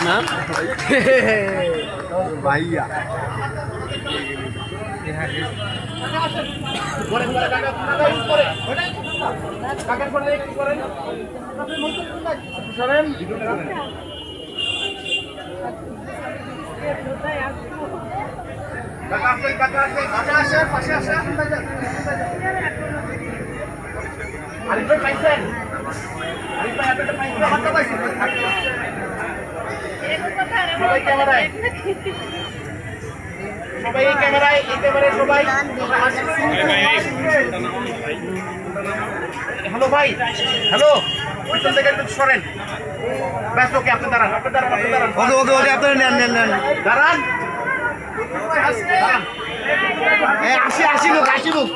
না ভাইয়া সবাই এই ক্যামেরায় সবাই হ্যালো ভাই হ্যালো পিছন থেকে একটু সরেন ব্যস্ত ওকে আপনি দাঁড়ান আপনারা নেন দাঁড়ান আসি লোক